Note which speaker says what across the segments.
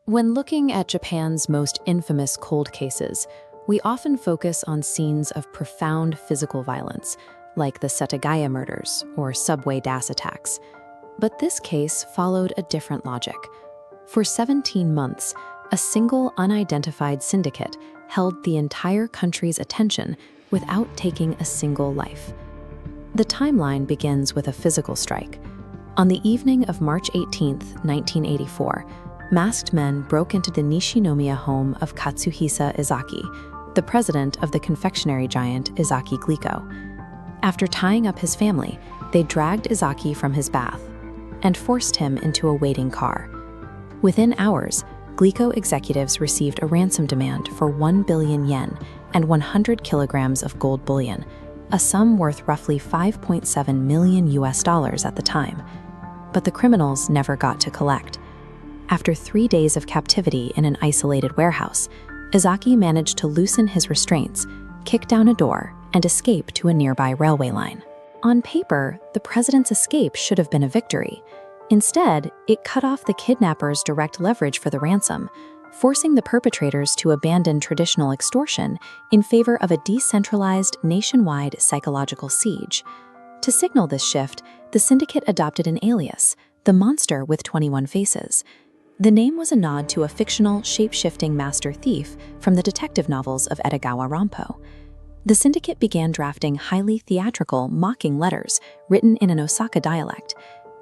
Speaker 1: When looking at Japan's most infamous cold cases, we often focus on scenes of profound physical violence, like the Setagaya murders or subway DAS attacks. But this case followed a different logic. For 17 months, a single unidentified syndicate held the entire country's attention without taking a single life. The timeline begins with a physical strike. On the evening of March 18, 1984, masked men broke into the Nishinomiya home of Katsuhisa Izaki, the president of the confectionery giant Izaki Glico. After tying up his family, they dragged Izaki from his bath and forced him into a waiting car. Within hours, Glico executives received a ransom demand for 1 billion yen and 100 kilograms of gold bullion, a sum worth roughly $5.7 million at the time. But the criminals never got to collect. After 3 days of captivity in an isolated warehouse, Izaki managed to loosen his restraints, kick down a door, and escape to a nearby railway line. On paper, the president's escape should have been a victory. Instead, it cut off the kidnappers' direct leverage for the ransom, forcing the perpetrators to abandon traditional extortion in favor of a decentralized, nationwide psychological siege. To signal this shift, the syndicate adopted an alias, the Monster with 21 Faces. The name was a nod to a fictional, shape-shifting master thief from the detective novels of Edogawa Rampo. The syndicate began drafting highly theatrical, mocking letters written in an Osaka dialect.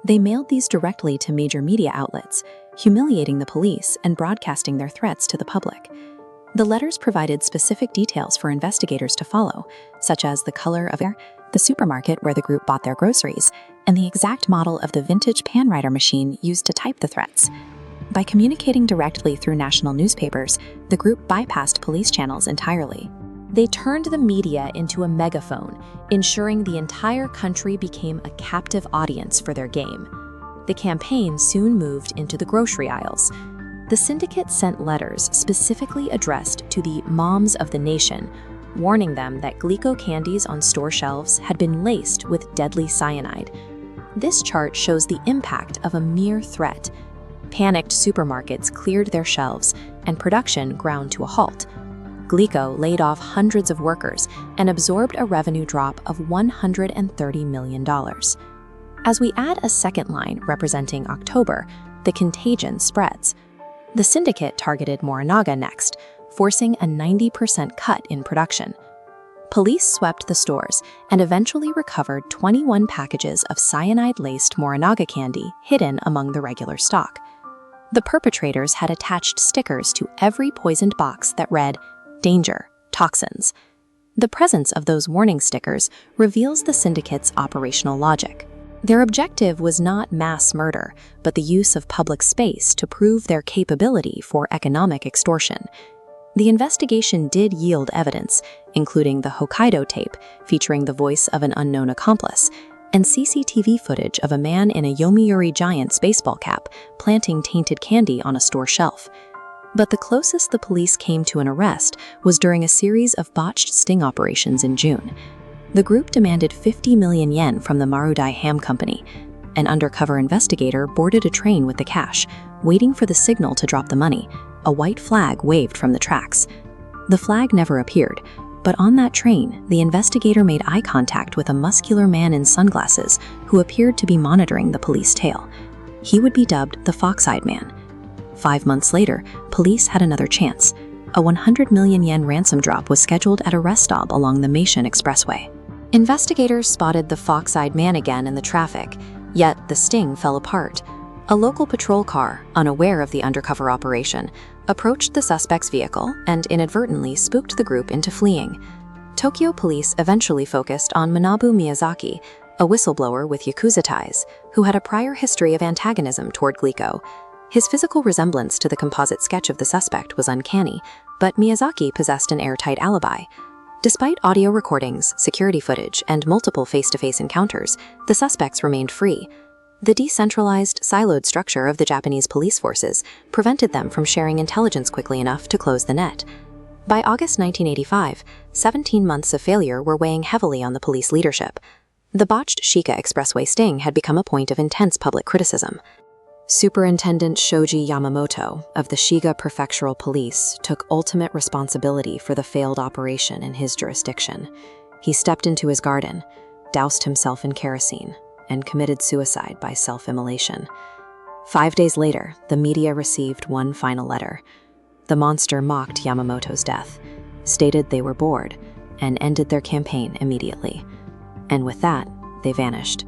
Speaker 1: They mailed these directly to major media outlets, humiliating the police and broadcasting their threats to the public. The letters provided specific details for investigators to follow, such as the color of the supermarket where the group bought their groceries, and the exact model of the vintage panwriter machine used to type the threats. By communicating directly through national newspapers, the group bypassed police channels entirely. They turned the media into a megaphone, ensuring the entire country became a captive audience for their game. The campaign soon moved into the grocery aisles. The syndicate sent letters specifically addressed to the moms of the nation, warning them that Glico candies on store shelves had been laced with deadly cyanide. This chart shows the impact of a mere threat. Panicked supermarkets cleared their shelves, and production ground to a halt. Glico laid off hundreds of workers and absorbed a revenue drop of $130 million. As we add a second line representing October, the contagion spreads. The syndicate targeted Morinaga next, forcing a 90% cut in production. Police swept the stores and eventually recovered 21 packages of cyanide-laced Morinaga candy hidden among the regular stock. The perpetrators had attached stickers to every poisoned box that read, "Danger, toxins." The presence of those warning stickers reveals the syndicate's operational logic. Their objective was not mass murder, but the use of public space to prove their capability for economic extortion. The investigation did yield evidence, including the Hokkaido tape featuring the voice of an unknown accomplice, and CCTV footage of a man in a Yomiuri Giants baseball cap planting tainted candy on a store shelf. But the closest the police came to an arrest was during a series of botched sting operations in June. The group demanded 50 million yen from the Marudai Ham Company. An undercover investigator boarded a train with the cash, waiting for the signal to drop the money. A white flag waved from the tracks. The flag never appeared, but on that train, the investigator made eye contact with a muscular man in sunglasses who appeared to be monitoring the police tail. He would be dubbed the Fox-Eyed Man. 5 months later, police had another chance. A 100 million yen ransom drop was scheduled at a rest stop along the Meishin Expressway. Investigators spotted the Fox-Eyed Man again in the traffic, yet the sting fell apart. A local patrol car, unaware of the undercover operation, approached the suspect's vehicle and inadvertently spooked the group into fleeing. Tokyo police eventually focused on Manabu Miyazaki, a whistleblower with Yakuza ties, who had a prior history of antagonism toward Glico. His physical resemblance to the composite sketch of the suspect was uncanny, but Miyazaki possessed an airtight alibi. Despite audio recordings, security footage, and multiple face-to-face encounters, the suspects remained free. The decentralized, siloed structure of the Japanese police forces prevented them from sharing intelligence quickly enough to close the net. By August 1985, 17 months of failure were weighing heavily on the police leadership. The botched Shika Expressway sting had become a point of intense public criticism. Superintendent Shoji Yamamoto of the Shiga Prefectural Police took ultimate responsibility for the failed operation in his jurisdiction. He stepped into his garden, doused himself in kerosene, and committed suicide by self-immolation. 5 days later, the media received one final letter. The monster mocked Yamamoto's death, stated they were bored, and ended their campaign immediately. And with that, they vanished.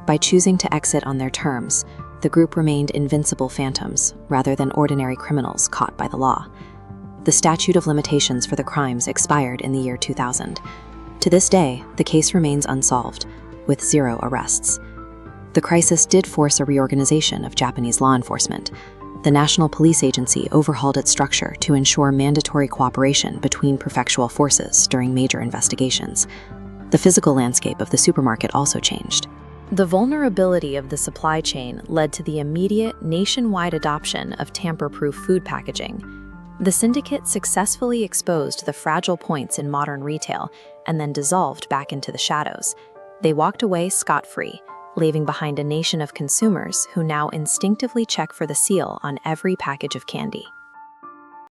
Speaker 1: By choosing to exit on their terms, the group remained invincible phantoms rather than ordinary criminals caught by the law. The statute of limitations for the crimes expired in the year 2000. To this day, the case remains unsolved, with 0 arrests. The crisis did force a reorganization of Japanese law enforcement. The National Police Agency overhauled its structure to ensure mandatory cooperation between prefectural forces during major investigations. The physical landscape of the supermarket also changed. The vulnerability of the supply chain led to the immediate nationwide adoption of tamper-proof food packaging. The syndicate successfully exposed the fragile points in modern retail and then dissolved back into the shadows. They walked away scot-free, leaving behind a nation of consumers who now instinctively check for the seal on every package of candy.